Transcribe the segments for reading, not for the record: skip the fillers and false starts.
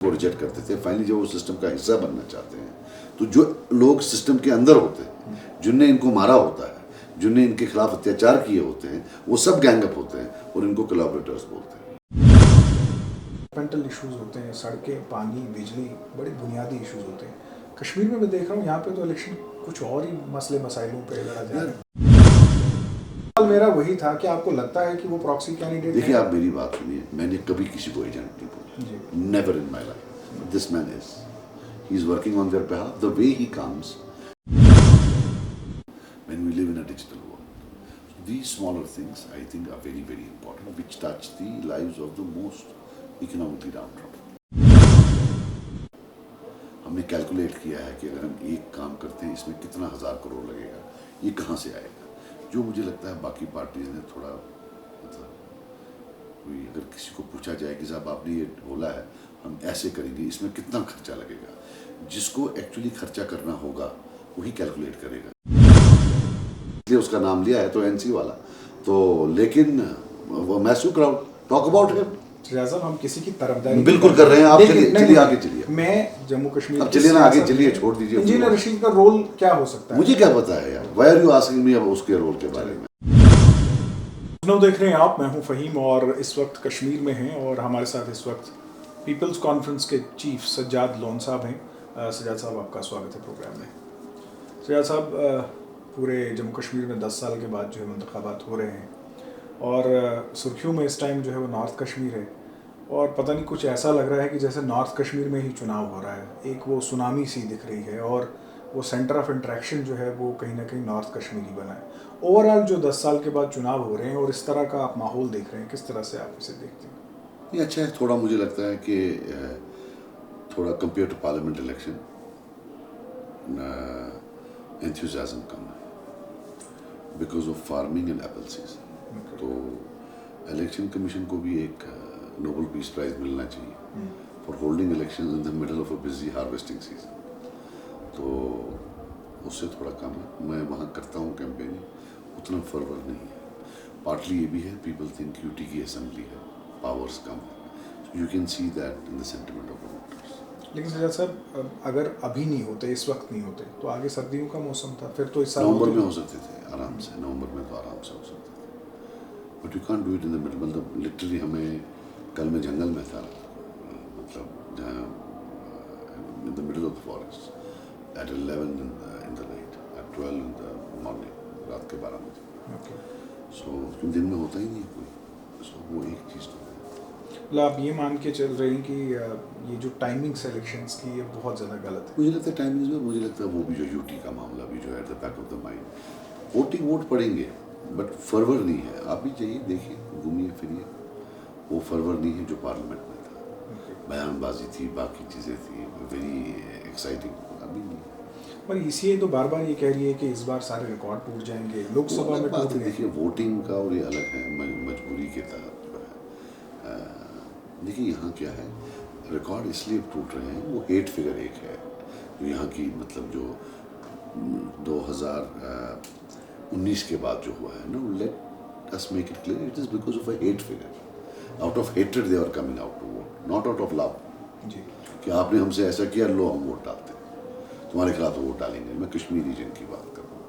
को रिजेक्ट करते थे। फाइनली जब वो सिस्टम का हिस्सा बनना चाहते हैं तो जो लोग सिस्टम के अंदर होते हैं, जिनने इनको मारा होता है, जिनने इनके खिलाफ अत्याचार किए होते हैं, वो सब गैंगअप होते हैं और इनको कोलैबोरेटर्स बोलते हैं। फंडामेंटल इश्यूज होते हैं, सड़कें, पानी, बिजली, बड़े बुनियादी इश्यूज होते हैं। कश्मीर में मैं देख रहा हूँ यहाँ पे तो इलेक्शन कुछ और ही मसले मसाइलों पे लड़ा जा रहा है। सवाल मेरा वही था कि आपको लगता है कि वो प्रॉक्सी कैंडिडेट देखिए, आप मेरी बात सुनिए, मैंने कभी किसी को एजेंट नहीं बोला, never in my life. This man is, he is working on their behalf, the way he comes. When we live in a digital world, these smaller things I think are very, very important, which touch the lives of the most economically downtrodden. हमने calculate किया है कि अगर हम एक काम करते हैं इसमें कितना 1000 करोड़ लगेगा, ये कहाँ से आएगा। जो मुझे लगता है बाकी पार्टीज ने थोड़ा मतलब, कोई अगर किसी को पूछा जाए कि साहब आपने ये बोला है हम ऐसे करेंगे, इसमें कितना खर्चा लगेगा, जिसको एक्चुअली खर्चा करना होगा वही कैलकुलेट करेगा। उसका नाम लिया है तो एनसी वाला तो, लेकिन वो massive crowd talk about him. साहब हम किसी की तरफदारी बिल्कुल कर रहे हैं, आप चलिए आगे चलिए। मैं जम्मू कश्मीर, अब चलिए ना आगे चलिए, छोड़ दीजिए। इंजीनियर रशीद का रोल क्या हो सकता है? मुझे क्या पता है यार, why are you asking me अब उसके रोल के बारे में। देख रहे हैं आप, मैं हूं फहीम और इस वक्त कश्मीर में हैं और हमारे साथ इस वक्त पीपल्स कॉन्फ्रेंस के चीफ सज्जाद लोन साहब हैं। सज्जाद साहब, आपका स्वागत है प्रोग्राम में। सज्जाद साहब, पूरे जम्मू कश्मीर में 10 साल के बाद जो है इंतखाबात हो रहे हैं और सुर्खियों में इस टाइम जो है वो नॉर्थ कश्मीर है और पता नहीं कुछ ऐसा लग रहा है कि जैसे नॉर्थ कश्मीर में ही चुनाव हो रहा है। एक वो सुनामी सी दिख रही है और वो सेंटर ऑफ इंट्रैक्शन जो है वो कहीं ना कहीं नॉर्थ कश्मीर ही बना है। ओवरऑल जो 10 साल के बाद चुनाव हो रहे हैं और इस तरह का आप माहौल देख रहे हैं, किस तरह से आप इसे देखते हैं? ये अच्छा है, थोड़ा मुझे लगता है कि थोड़ा compare to parliament election enthusiasm कम है because of farming and apple season. तो इलेक्शन कमीशन को भी एक नोबेल पीस प्राइज मिलना चाहिए for holding election in the middle of a busy harvesting season. तो उससे थोड़ा कम है। मैं वहाँ करता हूँ कैंपेनिंग, उतना फर्वर नहीं है। पार्टली ये भी है, पीपल थिंक यूटी की असेंबली है, पावर्स कम है, you can see that in the sentiment of voters. लेकिन सज्जाद साहब, अगर अभी नहीं होते, इस वक्त नहीं होते, तो आगे सर्दियों का मौसम था, फिर तो इस साल नवंबर में हो सकते थे आराम से, नवंबर में तो आराम से हो सकते थे, but you can't do it in the middle. मतलब लिटरली हमें कल मैं जंगल में था, मतलब जहाँ in the middle of the forest at 11 in the night, at 12 in the morning, रात के 12 बजे। सो दिन में होता ही नहीं कोई। सो वो एक चीज़ तो है। मतलब आप ये मान के चल रहे हैं कि ये जो टाइमिंग सिलेक्शंस की ये बहुत ज़्यादा गलत है? मुझे लगता है टाइमिंग में, मुझे लगता है वो भी जो यूटी का मामला भी जो है at the back of the mind, voting vote पड़ेंगे बट फर्वर नहीं है। आप भी जाइए, देखिए, घूमिए फिरिए, वो फर्वर नहीं है जो पार्लियामेंट में था। बयानबाजी थी, बाकी चीज़ें थी, वेरी एक्साइटिंग, अभी नहीं। पर ईसीआई तो बार बार ये कह रही है कि इस बार सारे रिकॉर्ड टूट जाएंगे, लोकसभा में टूट गए। देखिए, वोटिंग का और ये अलग है, मजबूरी के तहत जो है। देखिए यहाँ क्या है, रिकॉर्ड इसलिए टूट रहे हैं, वो हेट फिगर एक है जो यहाँ की, मतलब जो 2019 के बाद जो हुआ है ना, let us make it clear, it is because of a hate figure. Out of hatred they are coming out to vote, not out of love. जी, कि आपने हमसे ऐसा किया, लो हम वोट डालते हैं, तुम्हारे खिलाफ तो वोट डालेंगे। मैं कश्मीर रीजन की बात कर रहा हूँ।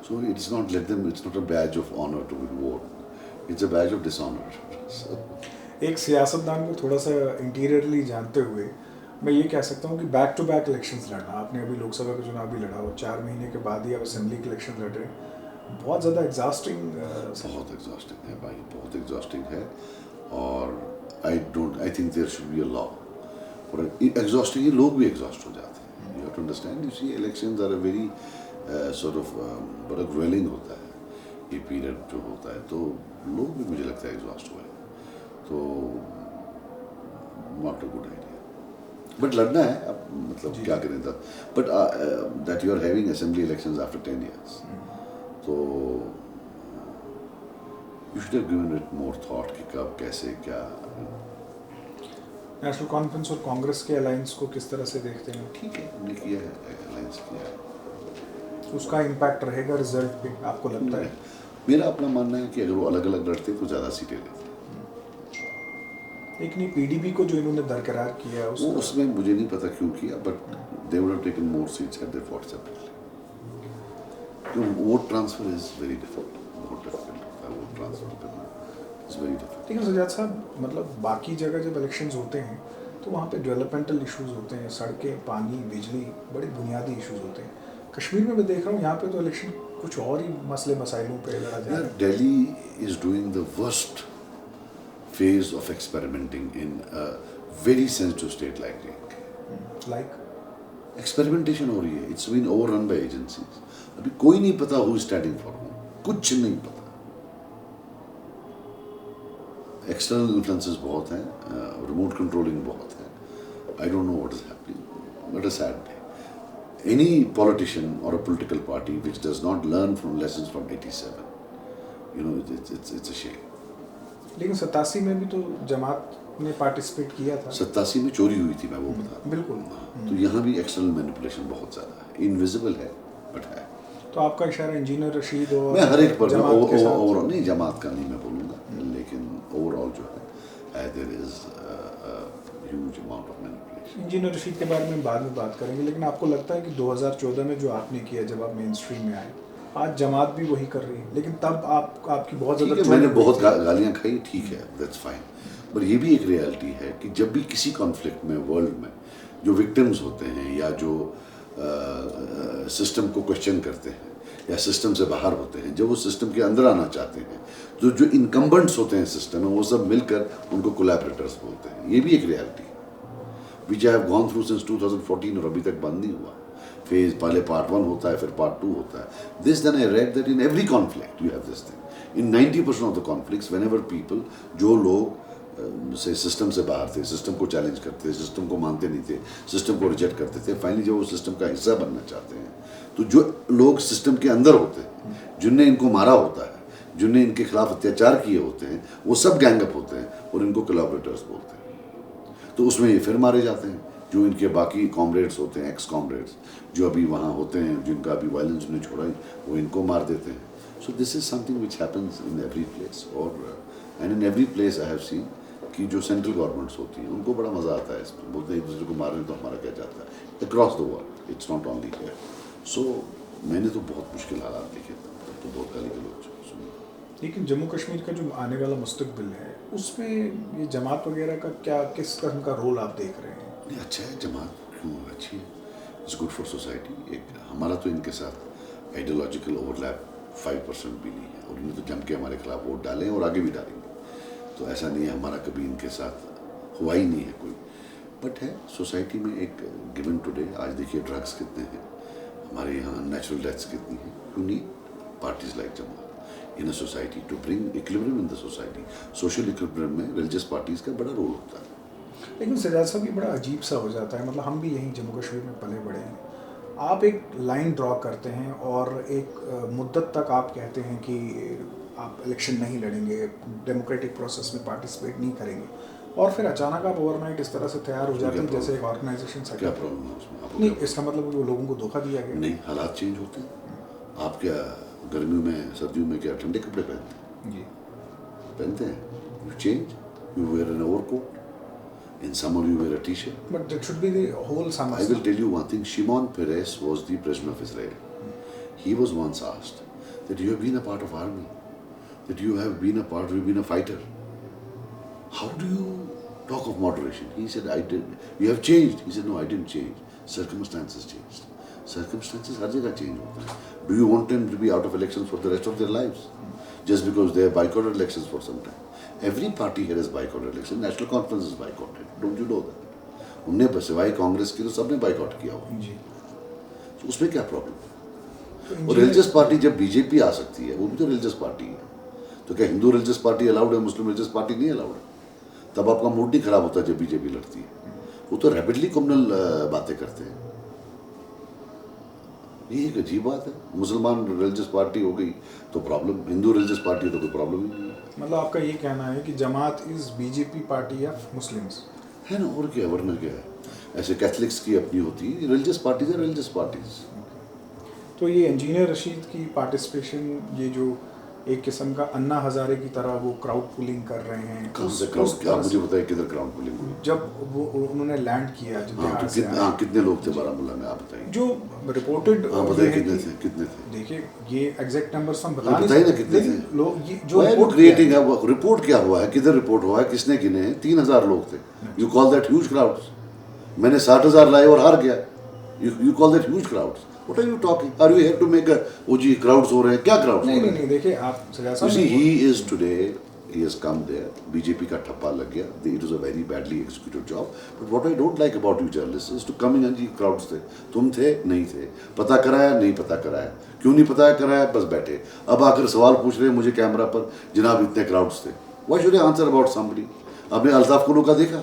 So it's not let them, it's not a badge of honour to win vote, it's a badge of dishonour. एक सियासतदान को थोड़ा सा इंटीरियरली जानते हुए मैं ये कह सकता हूँ कि बैक टू बैक इलेक्शंस लड़ना, आपने अभी लोकसभा का चुनाव भी लड़ा और 4 महीने के बाद ही आप असेंबली के इलेक्शन लड़ रहे हैं, बहुत ज़्यादा एग्जॉस्टिंग। बहुत एग्जॉस्टिंग है भाई, बहुत एग्जॉस्टिंग है। और I think there should be a law और एग्जॉस्टिंग है, लोग भी एग्जॉस्ट हो जाते हैं। You have to understand, you see elections are a very sort of, बड़ा ग्वेलिंग होता है ये पीरियड जो होता है, तो लोग भी मुझे लगता है एग्जॉस्ट हुए, तो not a good idea. But लड़ना है अब, मतलब क्या करें था। But that you are having assembly elections after 10 years, तो you should have given it more thought कि कब कैसे क्या। नेशनल कॉन्फ्रेंस और कांग्रेस के अलायंस को किस तरह से देखते हैं? ठीक है, हमने किया है, अलायंस किया है, उसका इम्पैक्ट रहेगा रिजल्ट पे, आपको लगता है? मेरा अपना मानना है कि अगर वो अलग अलग लड़ते तो ज़्यादा सीटें लेते। लेकिन ये पीडीपी को जो इन्होंने दरकिरार किया है वो उसका उसमें मुझे नहीं पता क्यों किया, but they would have taken more seats at their fought separately. तो vote transfer is very difficult, बहुत डिफिकल्ट होता है वोट ट्रांसफर करना, इज वेरी डिफिकल्ट। लेकिन सजाद साहब मतलब बाकी जगह जब इलेक्शंस होते हैं तो वहाँ पे डेवलपमेंटल इश्यूज होते हैं, सड़कें, पानी, बिजली, बड़े बुनियादी इश्यूज होते हैं। कश्मीर में मैं देख रहा हूँ यहाँ पे तो इलेक्शन कुछ और ही मसले मसाइलों पे लड़ा जा रहा है। Delhi is doing the worst phase of experimenting in a very sensitive state like Delhi. Like experimentation हो रही है, it's been overrun by agencies. अभी कोई नहीं पता who is standing for whom, कुछ नहीं पता। एक्सटर्नल इन्फ्लुएंसेस बहुत हैं, रिमोट कंट्रोलिंग बहुत है। I don't know what is happening, but a sad day. Any politician or a political party which does not learn from lessons from 87, it's a shame. लेकिन 87 में भी तो जमात ने पार्टिसिपेट किया था। 87 में चोरी हुई थी, मैं वो बता रहा हूँ। बिल्कुल। तो यहाँ भी एक्सटर्नल मैनिपुलेशन बहुत ज़्यादा है, इनविजिबल है बट है। तो आपका इशारा इंजीनियर रशीद और मैं हर एक पर जमात के साथ ओवरऑल नहीं, जमात का नहीं मैं बोलूँगा, लेकिन ओवरऑल जो है there is huge amount of manipulation. Engineer Rashid के बारे में बाद में बात करेंगे, लेकिन आपको लगता है कि 2014 में जो आपने किया जब आप मेन स्ट्रीम में आए, आज जमात भी वही कर रही है, लेकिन तब आपकी बहुत ठीक है, ज़्यादा मैंने बहुत गालियाँ खाई, ठीक है, दैट्स फाइन। पर ये भी एक रियलिटी है कि जब भी किसी कॉन्फ्लिक्ट में वर्ल्ड में जो विक्टिम्स होते हैं या जो सिस्टम को क्वेश्चन करते हैं या सिस्टम से बाहर होते हैं, जब वो सिस्टम के अंदर आना चाहते हैं, तो जो इनकम्बेंट्स होते हैं सिस्टम में, वो सब मिलकर उनको कोलैबोरेटर्स बोलते हैं। ये भी एक रियलिटी है which I have gone through since 2014 और अभी तक बंद नहीं हुआ। फेज पहले पार्ट 1 होता है, फिर पार्ट 2 होता है। This then I read that in every conflict you have this thing. In 90% of the conflicts whenever people, जो लोग से सिस्टम से बाहर थे, सिस्टम को चैलेंज करते थे, सिस्टम को मानते नहीं थे, सिस्टम को रिजेक्ट करते थे, फाइनली जब वो सिस्टम का हिस्सा बनना चाहते हैं, तो जो लोग सिस्टम के अंदर होते हैं, जिनने इनको मारा होता है, जिनने इनके खिलाफ अत्याचार किए होते हैं, वो सब गैंगअप होते हैं और इनको कोलैबोरेटर्स बोलते हैं। तो उसमें ये फिर मारे जाते हैं, जो इनके बाकी कॉमरेड्स होते हैं, एक्स कॉमरेड्स जो अभी वहाँ होते हैं, जिनका अभी वायलेंस उन्हें छोड़ा है, वो इनको मार देते हैं। So this is something which happens in every place. और and in every place I have seen कि जो सेंट्रल गवर्नमेंट्स होती हैं, उनको बड़ा मज़ा आता है इसमें, बोलते हैं एक दूसरे को मारें तो हमारा क्या जाता है, across the world, it's not only here. So मैंने तो बहुत मुश्किल हालात देखे, तब तो बहुत गाली गलौज सुनी। लेकिन जम्मू कश्मीर का जो आने वाला मुस्तकबिल है, उसमें ये जमात वगैरह का क्या, किस किस्म का रोल आप देख रहे हैं? नहीं, अच्छा है, जमात क्यों अच्छी है, इट्स गुड फॉर सोसाइटी। एक हमारा तो इनके साथ आइडियोलॉजिकल ओवरलैप 5% भी नहीं है, और इन्हें तो जम के हमारे खिलाफ वोट डालें और आगे भी डालेंगे, तो ऐसा नहीं है हमारा कभी इनके साथ हुआ ही नहीं है कोई। बट है सोसाइटी में एक गिवन टुडे, आज देखिए ड्रग्स कितने हैं हमारे यहाँ, नेचुरल डेथ्स कितनी हैं। You need parties like Jamaat in a society to bring equilibrium in the society. Social equilibrium में रिलीजियस पार्टीज का बड़ा रोल होता है। लेकिन सजाद साहब ये बड़ा अजीब सा हो जाता है, मतलब हम भी यहीं जम्मू कश्मीर में पले बड़े हैं। आप एक लाइन ड्रॉ करते हैं और एक मुद्दत तक आप कहते हैं कि आप इलेक्शन नहीं लड़ेंगे, डेमोक्रेटिक प्रोसेस में पार्टिसिपेट नहीं करेंगे, और फिर अचानक आप ओवरनाइट इस तरह से तैयार हो जाते हैं जैसे एक ऑर्गेनाइजेशन से। क्या प्रॉब्लम है उसमें? आपको नहीं, क्या इसका मतलब वो लोगों को धोखा दिया गया। नहीं, हालात चेंज होते हैं। आप क्या गर्मियों में, सर्दियों में क्या ठंडे कपड़े पहनते हैं? जी, पहनते हैं। You change, you wear an overcoat, in summer you wear a t-shirt. but that should be the whole summer. I will tell you one thing. Shimon Peres was the president of Israel. He was once asked that you have been a part of army, that you have been a fighter. How do you talk of moderation? He said, I did. You have changed. He said, no, I didn't change. Circumstances changed. Circumstances हर जगह change होते हैं. Do you want them to be out of elections for the rest of their lives? Just because they have boycotted elections for some time. Every party here has boycotted elections. National Conference is boycotted. Don't you know that? उनने बस सिवाय कांग्रेस की तो सबने boycott किया हुआ। जी, तो उसमें क्या प्रॉब्लम है? तो और रिलीजियस पार्टी जब बीजेपी आ सकती है, वो भी तो रिलीजियस पार्टी है, तो क्या हिंदू रिलीजियस पार्टी अलाउड है, मुस्लिम रिलीजियस पार्टी नहीं अलाउड है? तब आपका मूड नहीं खराब होता जब बीजेपी लड़ती है। वो तो रैपिडली कम्युनल बातें करते हैं। ये एक अजीब बात है। मुसलमान रिलीजियस पार्टी हो गई तो प्रॉब्लम, हिंदू रिलीजियस पार्टी हो तो कोई प्रॉब्लम ही नहीं है। मतलब आपका ये कहना है कि Jamaat is BJP party of Muslims है ना, और क्या, वरना क्या है? ऐसे कैथलिक्स की अपनी होती है, रिलीजियस पार्टीज है, रिलीजियस पार्टीज। तो ये इंजीनियर रशीद की पार्टिसिपेशन, ये जो एक किस्म का अन्ना हजारे की तरह वो क्राउड पुलिंग कर रहे हैं। कहाँ से उस क्राउड, तरह आप मुझे से बताइए किधर क्राउड पुलिंग हुई? जब वो उन्होंने लैंड किया जो हाँ बिहार तो से कितने, आए, हाँ कितने लोग थे बारामूला में, आप बताइए। जो रिपोर्टेड हाँ ये बताइए है कितने कि थे, कितने थे? देखिए ये एग्जैक्ट नंबर्स हम बता हाँ, नहीं बताइए ना सकते, कितने लेकिन थे? लोग ये जो Why are you report creating a report क्या हुआ है, किधर रिपोर्ट हुआ है, किसने गिने हैं? 3,000 लोग थे। You call that huge crowds? मैंने 60,000 लाए और हार गया। You call that huge crowds? What are you talking? Are you here to make O G crowds हो रहे हैं, क्या क्राउड्स हो नहीं रहे नहीं हैं? नहीं, देखिए आप सजा You साहब see, he is today, he has come there, BJP का ठप्पा लग गया, it was a very badly executed job, but what I don't like about you journalists is to come in and ji crowds थे, तुम थे, नहीं थे, पता कराया, नहीं पता कराया, क्यों नहीं पता कराया, बस बैठे, अब आकर सवाल पूछ रहे हैं मुझे कैमरा पर, जनाब इतने crowds थे, why should I answer about somebody? आपने अल्ताफ कुलू का देखा?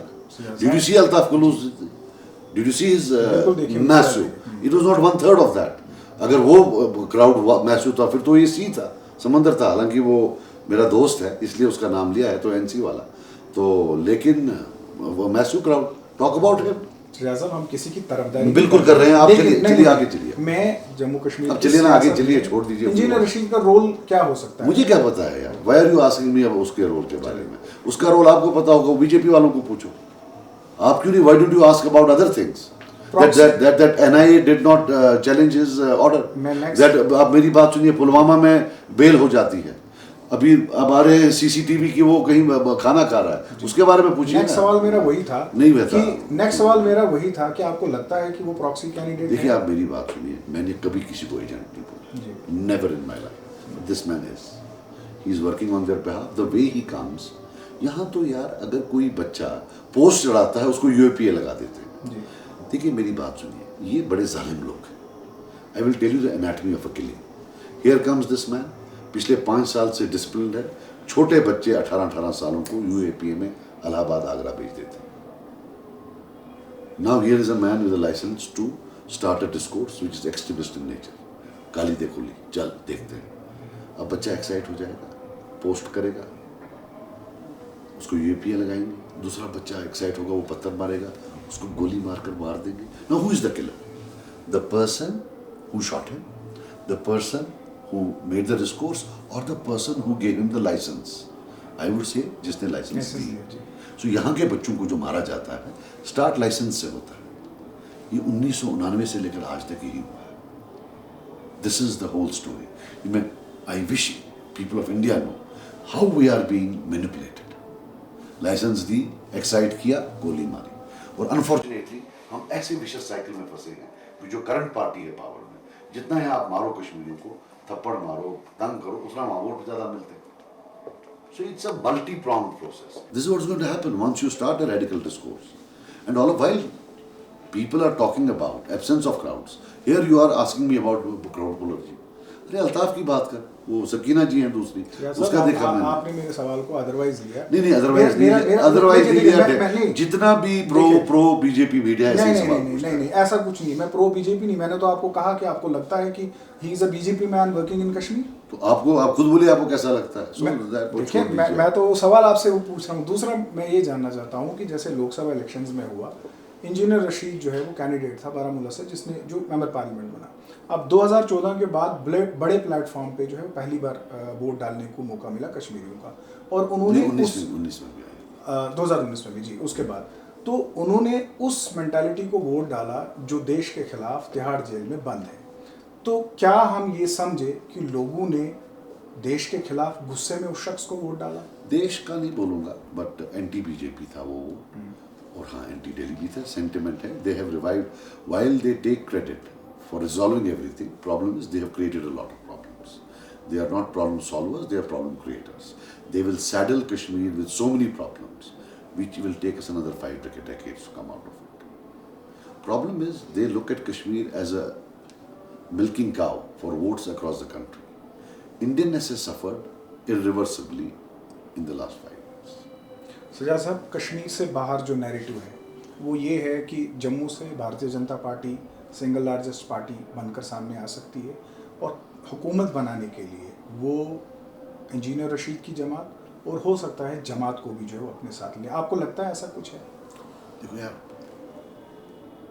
Did you see Altaf Kullu? Did you see his बिल्कुल देखिए, massive? It was not 1/3 of that. अगर वो क्राउड मैसिव था फिर तो ये सी था, समंदर था, हालांकि वो मेरा दोस्त है इसलिए उसका नाम लिया है, तो एनसी वाला तो, लेकिन वो massive crowd, talk about him. सजा साहब हम किसी की तरफदारी बिल्कुल कर रहे हैं आप, लेकिन चलिए नहीं, चलिए नहीं, आगे चलिए, मैं जम्मू कश्मीर अब की चलिए ना आगे सियासत चलिए, में छोड़ दीजिए इंजीनियर रशीद का रोल क्या हो सकता है? मुझे क्या पता है यार, why are you asking me अब उसके रोल के बारे में? उसका रोल आपको पता होगा, बीजेपी वालों को पूछो, आप क्यों नहीं, why don't you ask about other things? that NIA did not challenge his order. That आप मेरी बात सुनिए, पुलवामा में बेल हो जाती है, अभी अब आ रहे CCTV की वो कहीं खाना खा रहा है, उसके बारे में पूछिए। नेक्स्ट सवाल मेरा वही था, नहीं बता, नेक्स्ट सवाल मेरा वही था कि आपको लगता है कि वो प्रॉक्सी कैंडिडेट? देखिए आप मेरी बात सुनिए, मैंने कभी किसी को एजेंट नहीं बोला, never in my life. This man he is working on their behalf, the way he comes. यहाँ तो यार अगर कोई बच्चा पोस्ट चढ़ाता है उसको UAPA लगा देते हैं। देखिए मेरी बात सुनिए, ये बड़े जालिम लोग हैं। I will tell you the anatomy of a killing. Here comes this man, पिछले 5 साल से डिसिप्लिन्ड है, छोटे बच्चे 18-18 सालों को UAPA में इलाहाबाद आगरा भेज देते हैं। Now here is a man with a licence to start a discourse which is extremist in nature. गाली देखो ली, चल देखते हैं। अब बच्चा एक्साइट हो जाएगा, पोस्ट करेगा, उसको UAPA लगाएंगे, दूसरा बच्चा एक्साइट होगा, वो पत्थर मारेगा, उसको गोली मारकर मार देंगे। Now who is the killer? The person who shot him, the person who made the discourse, or the person who gave him the license? I would say जिसने लाइसेंस दी। So यहाँ के बच्चों को जो मारा जाता है स्टार्ट लाइसेंस से होता है। ये 1999 से लेकर आज तक यही हुआ है। This is the whole story. I wish people of India know how we are being manipulated. Licence दी, एक्साइट किया, गोली मारी, और अनफॉर्चुनेटली हम ऐसे विशेष साइकिल में फंसे हैं कि जो करंट पार्टी है पावर में, जितना है आप मारो कश्मीरियों को, थप्पड़ मारो, तंग करो, उतना वहाँ वोट ज़्यादा मिलते हैं। So it's a multi-pronged process. This is what's going to happen once you start a radical discourse. And all of while people are talking about absence of crowds, here you are asking me about crowd puller. अरे अल्ताफ की बात कर, वो सकीना जी हैं दूसरी, उसका देखा मैंने। आपने मेरे सवाल को अदरवाइज लिया। नहीं अदरवाइज नहीं लिया, जितना भी प्रो बीजेपी मीडिया है नहीं ऐसा कुछ नहीं, मैं प्रो बीजेपी नहीं, मैंने तो आपको कहा कि आपको लगता है कि he is a BJP man working in Kashmir. तो आपको, आप खुद बोलिए आपको कैसा लगता है? देखिए मैं तो सवाल आपसे वो पूछ रहा हूँ। दूसरा मैं ये जानना चाहता हूँ कि जैसे लोकसभा इलेक्शंस में हुआ, इंजीनियर रशीद जो है वो कैंडिडेट था बारामूला से, जिसने जो मेंबर पार्लियामेंट बना। अब 2014 के बाद बड़े प्लेटफॉर्म पे जो है पहली बार वोट डालने को मौका मिला कश्मीरियों का, और उन्होंने 2019 में भी जी, उसके बाद तो उन्होंने उस मेंटालिटी को वोट डाला जो देश के खिलाफ तिहाड़ जेल में बंद है। तो क्या हम ये समझे कि लोगों ने देश के खिलाफ गुस्से में उस शख्स को वोट डाला? देश का नहीं बोलूँगा, बट एंटी बीजेपी था वो, और हाँ एंटी दिल्ली भी था। सेंटिमेंट है, they have revived while they take credit for resolving everything. Problem is they have created a lot of problems. They are not problem solvers, they are problem creators. They will saddle Kashmir with so many problems which will take us another 5 decades to come out of it. Problem is they look at Kashmir as a milking cow for votes across the country. Indianness has suffered irreversibly in the last 5 years. सजा साहब, कश्मीर से बाहर जो narrative है वो ये है कि जम्मू से Bharatiya Janata party single largest party बनकर सामने आ सकती है, और हुकूमत बनाने के लिए वो इंजीनियर रशीद की जमात और हो सकता है जमात को भी जो है वो अपने साथ ले। आपको लगता है ऐसा कुछ है? देखो यार,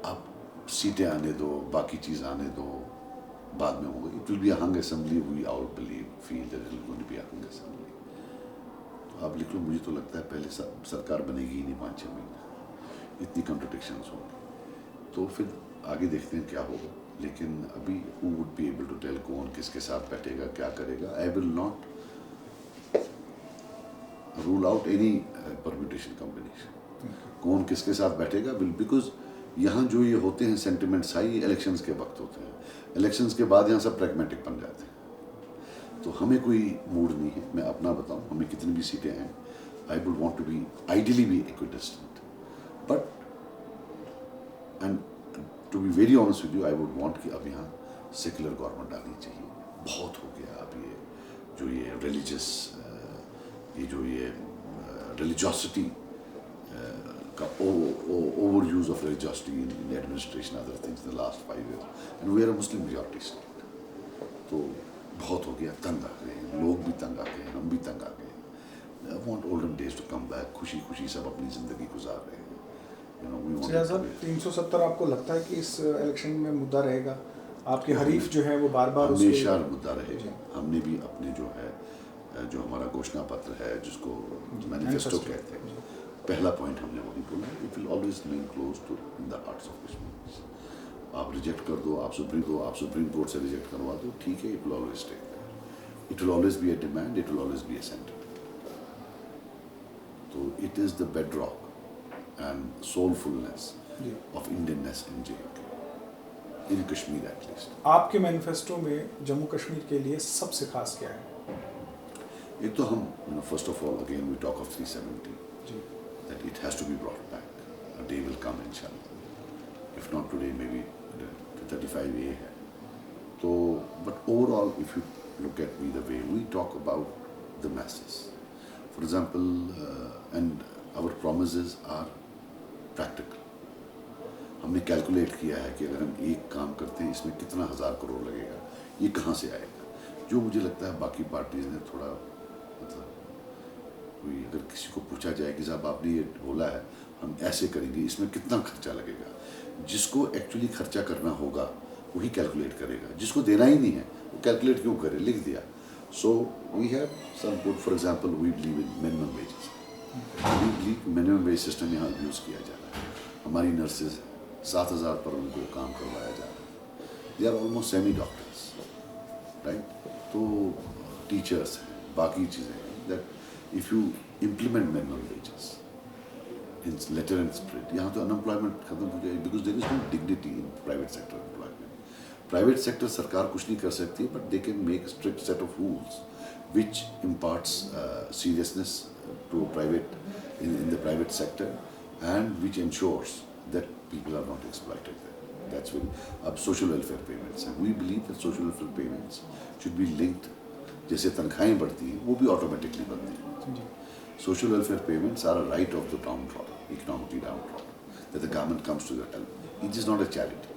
आप सीटें आने दो, बाकी चीज़ आने दो, बाद में होगा. It will be a hung assembly. We all feel that it is going to be a hung assembly. तो आप लिख लो, मुझे तो लगता है पहले सरकार बनेगी ही नहीं 5-6 महीने, इतनी कॉन्ट्रडिक्शंस होंगी. तो फिर आगे देखते हैं क्या होगा. लेकिन अभी who would be able to tell कौन किसके साथ बैठेगा, क्या करेगा. I will not rule out any permutation combination. कौन किसके साथ बैठेगा, बिकॉज यहाँ जो ये होते हैं सेंटिमेंट्स हाई, इलेक्शंस के वक्त होते हैं. इलेक्शंस के बाद यहाँ सब प्रैग्मेटिक बन जाते हैं. तो हमें कोई मूड नहीं है. मैं अपना बताऊँ, हमें कितनी भी सीटें हैं, I would want to be ideally be equidistant, but and to be very honest with you, I would want कि अब यहाँ सेकुलर गवर्नमेंट आनी चाहिए. बहुत हो गया अब ये जो ये रिलीजियस, ये जो ये रिलीजियोसिटी का over use of religiosity in administration, other things in the last 5 years, and we are a Muslim majority state. तो बहुत हो गया, तंग आ गए, लोग भी तंग आ गए, हम भी तंग आ गए. I want olden days to come back. खुशी खुशी सब अपनी ज़िंदगी गुजार रहे हैं. We want. सर 370 आपको लगता है कि इस इलेक्शन में मुद्दा रहेगा? आपके हरीफ जो है वो बार बार हमेशा मुद्दा रहेगा. हमने भी अपने जो है, जो हमारा घोषणा पत्र है, जिसको मैनिफेस्टो कहते हैं, पहला पॉइंट हमने वही बोला, it will always remain close to in the hearts of Kashmir. आप रिजेक्ट कर दो, आप सुप्रीम कोर्ट से रिजेक्ट करवा दो, ठीक है, it will always stay there. It will always be a demand, it will always be a sentiment. तो it is the bedrock and soulfulness of Indianness in JK, in Kashmir at least. आपके manifesto में जम्मू कश्मीर के लिए सबसे खास क्या है? एक तो हम, first of all again we talk of 370, that it has to be brought back. A day will come inshallah. If not today, maybe 35A है. So, but overall, if you look at me the way we talk about the masses, for example, and our promises are practical. हमने calculate किया है कि अगर हम एक काम करते हैं, इसमें कितना 1000 करोड़ लगेगा, ये कहाँ से आएगा. जो मुझे लगता है बाकी पार्टीज ने थोड़ा, मतलब कोई अगर किसी को पूछा जाए कि साहब आपने ये बोला है हम ऐसे करेंगे, इसमें कितना खर्चा लगेगा, जिसको एक्चुअली खर्चा करना होगा वही कैलकुलेट करेगा. जिसको देना ही नहीं है वो कैलकुलेट क्यों करे, लिख दिया. So we have some good, for example we believe in minimum wages. We believe minimum wage system यहाँ यूज़ किया जा रहा है. हमारी नर्सेज 7000 पर उनको काम करवाया जा रहा है. They are almost semi doctors, right. तो टीचर्स हैं, बाकी चीज़ें हैं. That if you implement minimum wages in letter and spirit, यहाँ तो अनएम्प्लॉयमेंट खत्म हो जाएगी, because there is no dignity in private sector employment. Private sector सरकार कुछ नहीं कर सकती, but they can make a strict set of rules which imparts seriousness to private in the private sector and which ensures that people are not exploited there. That's when social welfare payments, and we believe that social welfare payments should be linked. जैसे तनख्वाहें बढ़ती हैं वो भी automatically बढ़ती हैं. Social welfare payments are a right of the downtrodden, economically downtrodden, that the government comes to their help. It is not a charity.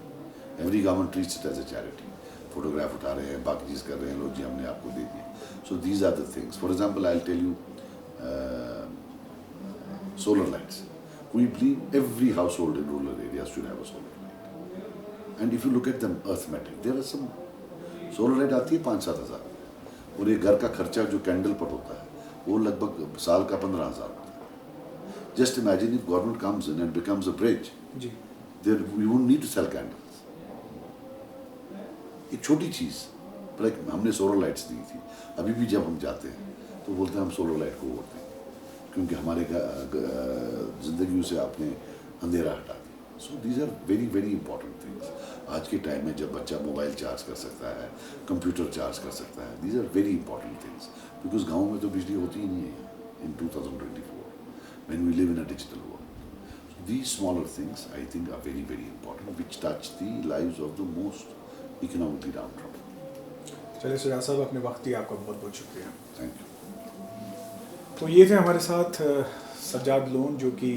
Every government treats it as a charity. Photograph उठा रहे हैं, बाकी चीज़ कर रहे हैं, लो जी हमने आपको दे दिया. So these are the things. For example, I'll tell you, solar lights. We believe every household in rural areas should have a solar light. And if you look at them arithmetic, there are some solar light आती है 5-7 हज़ार, और ये घर का खर्चा जो candle पर होता है वो लगभग साल का 15,000 होता है. Just imagine if government comes in and becomes a bridge, there we won't need to sell candles. एक छोटी चीज़, लाइक हमने सोलर लाइट्स दी थी. अभी भी जब हम जाते हैं तो बोलते हैं हम सोलर लाइट को वोट दें, क्योंकि हमारे ज़िंदगी से आपने अंधेरा हटा दिया. So these are very very important things. आज के टाइम में जब बच्चा मोबाइल चार्ज कर सकता है, कंप्यूटर चार्ज कर सकता है, these are very important things. Because गाँव में तो बिजली होती ही नहीं है इन 2024 when we live in a digital world. So these smaller things I think are very very important, which touch the lives of the most economically downtrodden. चलिए सुजात साहब, अपने वक्त दिया, आपका बहुत बहुत शुक्रिया. Thank you. तो ये थे हमारे साथ सज्जाद लोन, जो कि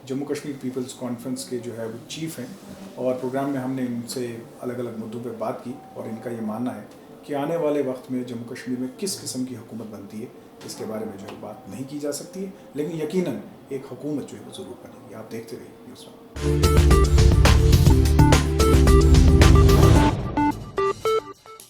जम्मू कश्मीर पीपल्स कॉन्फ्रेंस के जो है वो चीफ हैं, और प्रोग्राम में हमने इनसे अलग अलग मुद्दों पर बात की, और इनका ये मानना है कि आने वाले वक्त में जम्मू कश्मीर में किस किस्म की हुकूमत बनती है इसके बारे में जो है बात नहीं की जा सकती है, लेकिन यकीनन एक हुकूमत जो है वो ज़रूर बनेगी. आप देखते रहिए न्यूज़ 1.